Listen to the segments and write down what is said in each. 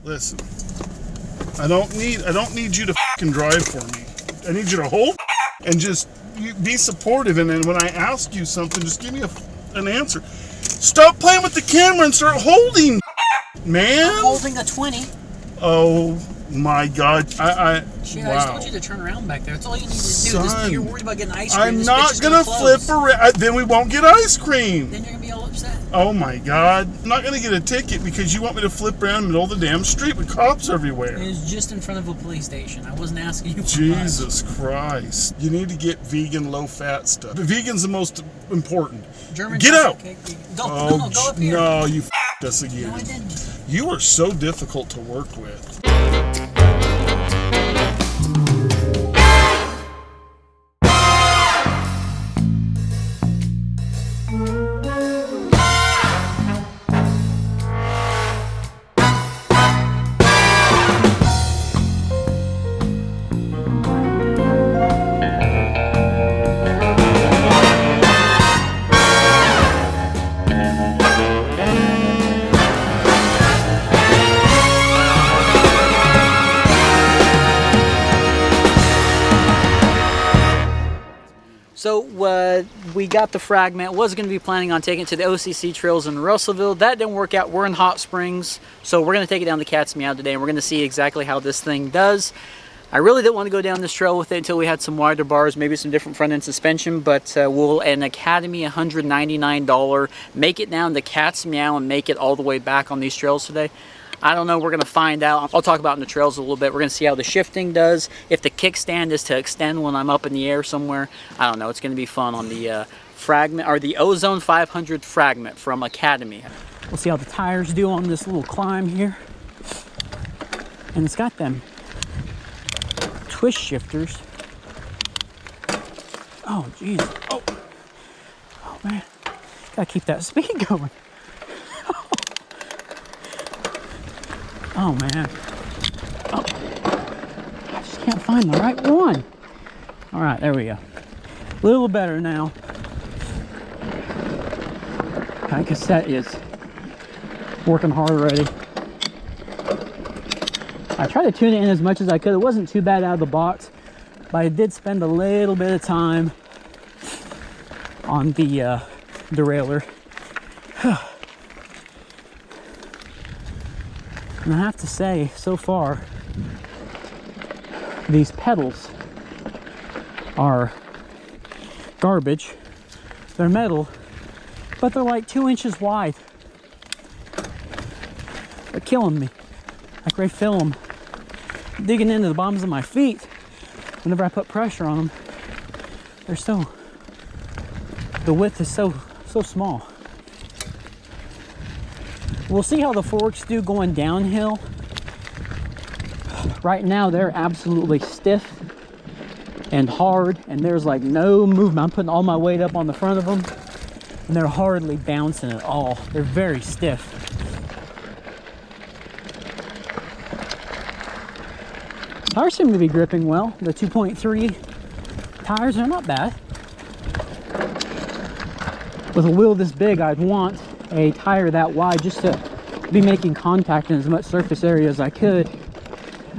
Listen, I don't need you to fucking drive for me. I need you to hold and just be supportive. And then when I ask you something, just give me an answer. Stop playing with the camera and start holding, man. I'm holding a 20. Oh my God! I just told you to turn around back there. That's all you need to do. Son, you're worried about getting ice cream. I'm not gonna flip around. Then we won't get ice cream. Then you're gonna be all upset. Oh my God! I'm not gonna get a ticket because you want me to flip around in the middle of the damn street with cops everywhere. It was just in front of a police station. I wasn't asking you for Jesus Christ! You need to get vegan, low-fat stuff. But vegan's the most important. German get out! Cake. Go up here. No, you f***ed us again. No, I didn't. You are so difficult to work with. So we got the Fragment. Was going to be planning on taking it to the OCC trails in Russellville. That didn't work out. We're in Hot Springs, so we're going to take it down to Cat's Meow today, and we're going to see exactly how this thing does. I really didn't want to go down this trail with it until we had some wider bars, maybe some different front end suspension, but we'll an Academy $199 make it down to Cat's Meow and make it all the way back on these trails today. I don't know, we're going to find out. I'll talk about in the trails a little bit. We're going to see how the shifting does, if the kickstand is to extend when I'm up in the air somewhere. I don't know, it's going to be fun on the Fragment, or the Ozone 500 Fragment from Academy. We'll see how the tires do on this little climb here. And it's got them twist shifters. Oh, geez. Oh man. Gotta keep that speed going. Oh man. Oh. I just can't find the right one. All right, there we go. A little better now. That cassette is working hard already. I tried to tune it in as much as I could. It wasn't too bad out of the box, but I did spend a little bit of time on the derailleur. And I have to say, so far, these pedals are garbage. They're metal, but they're like 2 inches wide. They're killing me. Like I feel them digging into the bottoms of my feet whenever I put pressure on them. They're so, the width is so small. We'll see how the forks do going downhill. Right now they're absolutely stiff and hard, and there's like no movement. I'm putting all my weight up on the front of them, and they're hardly bouncing at all. They're very stiff. Tires seem to be gripping well. The 2.3 tires are not bad. With a wheel this big, I'd want a tire that wide just to be making contact in as much surface area as I could.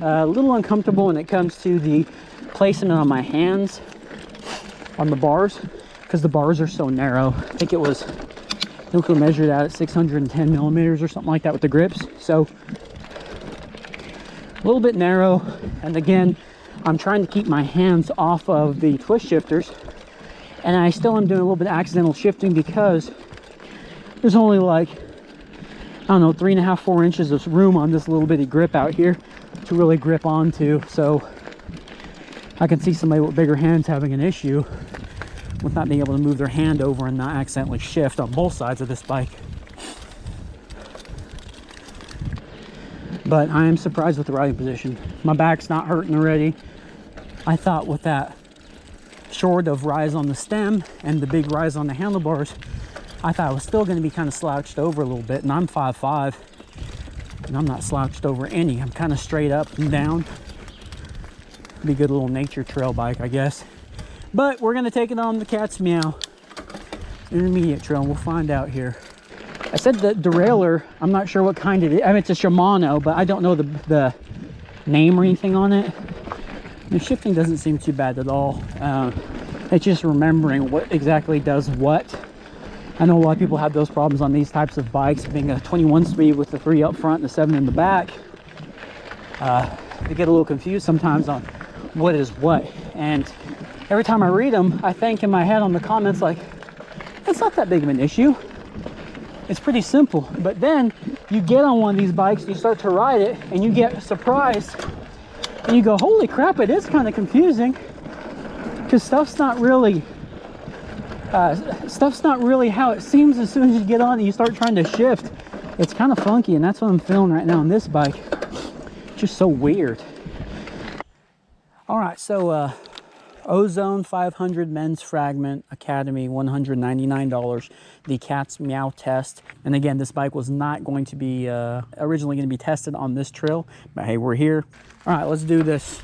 A little uncomfortable when it comes to the placement on my hands on the bars, because the bars are so narrow. I think we could measure that at 610 millimeters or something like that with the grips. So a little bit narrow, and again, I'm trying to keep my hands off of the twist shifters, and I still am doing a little bit of accidental shifting because there's only like, I don't know, 3.5, 4 inches of room on this little bitty grip out here to really grip onto. So I can see somebody with bigger hands having an issue with not being able to move their hand over and not accidentally shift on both sides of this bike. But I am surprised with the riding position. My back's not hurting already. I thought with that short of rise on the stem and the big rise on the handlebars, I thought I was still going to be kind of slouched over a little bit, and I'm 5'5", and I'm not slouched over any. I'm kind of straight up and down. Be a good little nature trail bike, I guess. But we're going to take it on the Cat's Meow Intermediate Trail, and we'll find out here. I said the derailleur, I'm not sure what kind it is. I mean, it's a Shimano, but I don't know the name or anything on it. The shifting doesn't seem too bad at all. It's just remembering what exactly does what. I know a lot of people have those problems on these types of bikes, being a 21 speed with the 3 up front and the 7 in the back. They get a little confused sometimes on what is what. And every time I read them, I think in my head on the comments like, it's not that big of an issue. It's pretty simple. But then you get on one of these bikes, you start to ride it, and you get surprised. And you go, holy crap, it is kind of confusing. Because stuff's not really how it seems as soon as you get on and you start trying to shift. It's kind of funky, and that's what I'm feeling right now on this bike. Just so weird. All right, so Ozone 500 Men's Fragment Academy, $199. The Cat's Meow test. And again, this bike was not going to be originally going to be tested on this trail, but hey, we're here. All right, let's do this.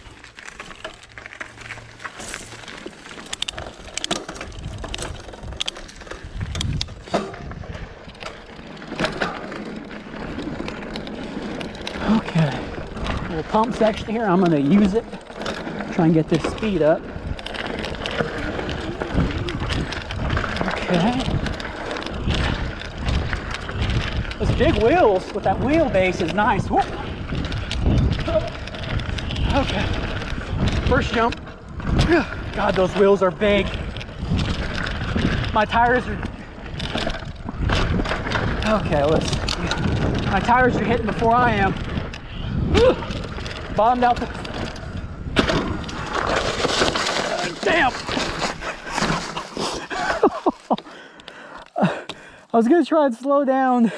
Okay, little pump section here. I'm going to use it. Try and get this speed up. Okay. Those big wheels with that wheelbase is nice. Whoop. Okay. First jump. God, those wheels are big. My tires are... Okay, my tires are hitting before I am. Bottomed out the... Damn! I was gonna try and slow down.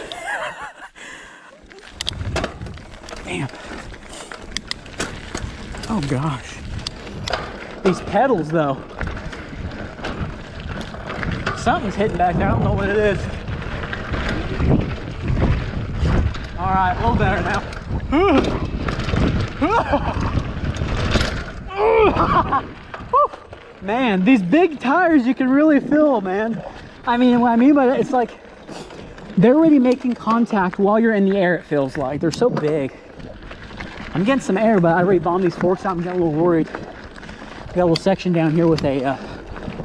Damn. Oh gosh. These pedals though. Something's hitting back there. I don't know what it is. All right, a little better now. Man, these big tires, you can really feel, man. I mean, what I mean by that, it's like they're already making contact while you're in the air, it feels like. They're so big. I'm getting some air, but I already bombed these forks out. I'm getting a little worried. Got a little section down here with a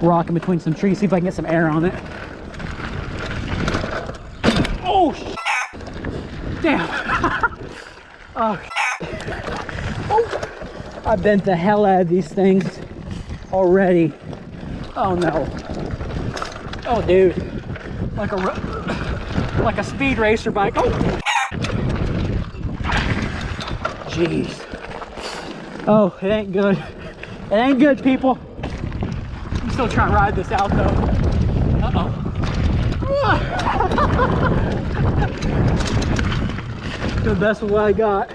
rock in between some trees. See if I can get some air on it. Oh, damn. Oh, oh, I bent the hell out of these things already. Oh no. Oh dude, like a speed racer bike. Oh, jeez. Oh, it ain't good. It ain't good, people. I'm still trying to ride this out though. Uh-oh. The best of what I got.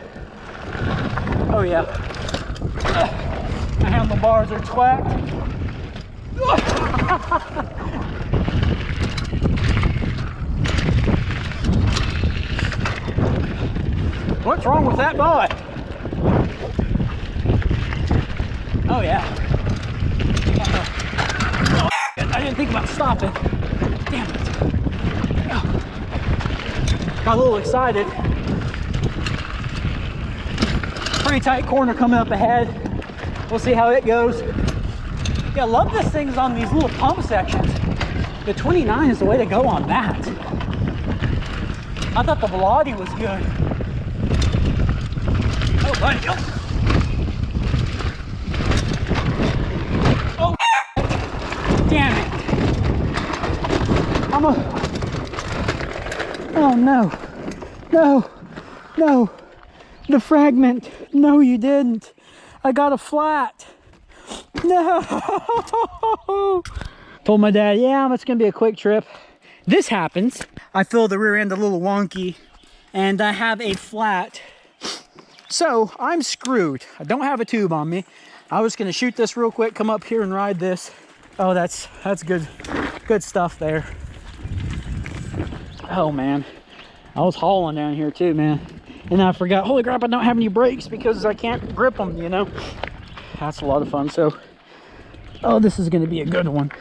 Oh yeah. My handlebars are twacked. What's wrong with that boy? Oh yeah. Oh, I didn't think about stopping. Damn it. Oh. Got a little excited. Pretty tight corner coming up ahead. We'll see how it goes. Yeah, I love this thing's on these little pump sections. The 29 is the way to go on that. I thought the velocity was good. Oh, buddy. Oh, damn it. Oh no. No. No. The Fragment. No, you didn't. I got a flat. No. Told my dad, yeah, it's gonna be a quick trip. This happens. I feel the rear end a little wonky and I have a flat. So I'm screwed. I don't have a tube on me. I was gonna shoot this real quick, come up here and ride this. Oh, that's good stuff there. Oh man, I was hauling down here too, man. And I forgot, holy crap, I don't have any brakes because I can't grip them, you know? That's a lot of fun. So, oh, this is gonna be a good one.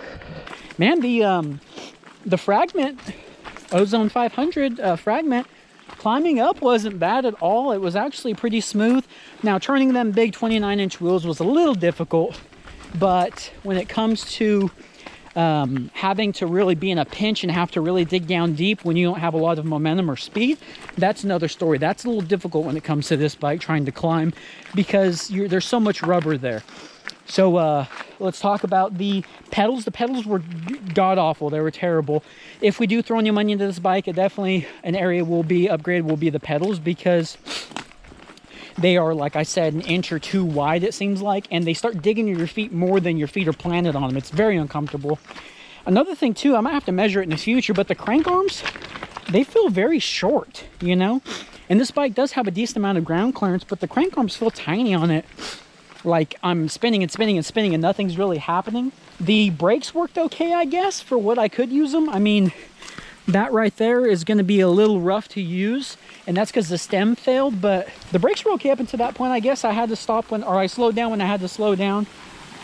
Man, the Fragment Ozone 500 Fragment. Climbing up wasn't bad at all. It was actually pretty smooth. Now, turning them big 29-inch wheels was a little difficult, but when it comes to having to really be in a pinch and have to really dig down deep when you don't have a lot of momentum or speed, that's another story. That's a little difficult when it comes to this bike, trying to climb, because there's so much rubber there. So let's talk about the pedals. The pedals were god-awful. They were terrible. If we do throw any money into this bike, it definitely, an area will be upgraded, will be the pedals, because they are, like I said, an inch or two wide, it seems like, and they start digging into your feet more than your feet are planted on them. It's very uncomfortable. Another thing, too, I might have to measure it in the future, but the crank arms, they feel very short, you know? And this bike does have a decent amount of ground clearance, but the crank arms feel tiny on it. Like, I'm spinning and spinning and spinning, and nothing's really happening. The brakes worked okay, I guess, for what I could use them. I mean, that right there is going to be a little rough to use, and that's because the stem failed, but the brakes were okay up until that point. I guess I had to stop when, or I slowed down when I had to slow down.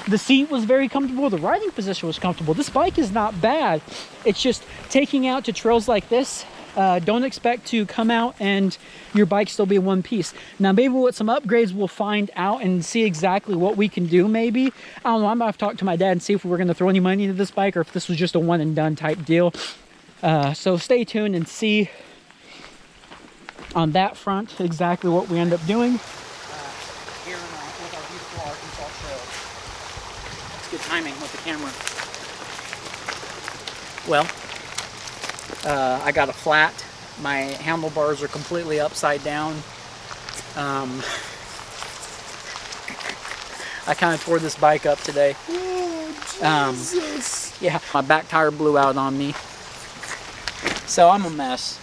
The seat was very comfortable. The riding position was comfortable. This bike is not bad. It's just taking out to trails like this. Don't expect to come out and your bike still be in one piece. Now, maybe with some upgrades, we'll find out and see exactly what we can do, maybe. I don't know. I'm going to have to talk to my dad and see if we're going to throw any money into this bike or if this was just a one and done type deal. So stay tuned and see on that front exactly what we end up doing. Here with our beautiful Arkansas trail. It's good timing with the camera. Well, I got a flat. My handlebars are completely upside down. I kind of tore this bike up today. Oh, Jesus. Yeah, my back tire blew out on me. So I'm a mess.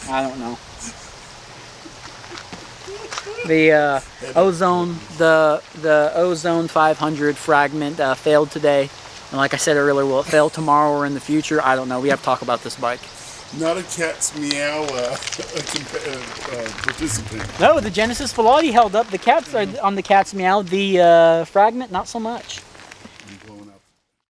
I don't know. The Ozone, the Ozone 500 Fragment failed today. And like I said earlier, will it fail tomorrow or in the future? I don't know. We have to talk about this bike. Not a Cat's Meow participant. No, the Genesis Velocity held up. The cats are on the Cat's Meow. The Fragment, not so much.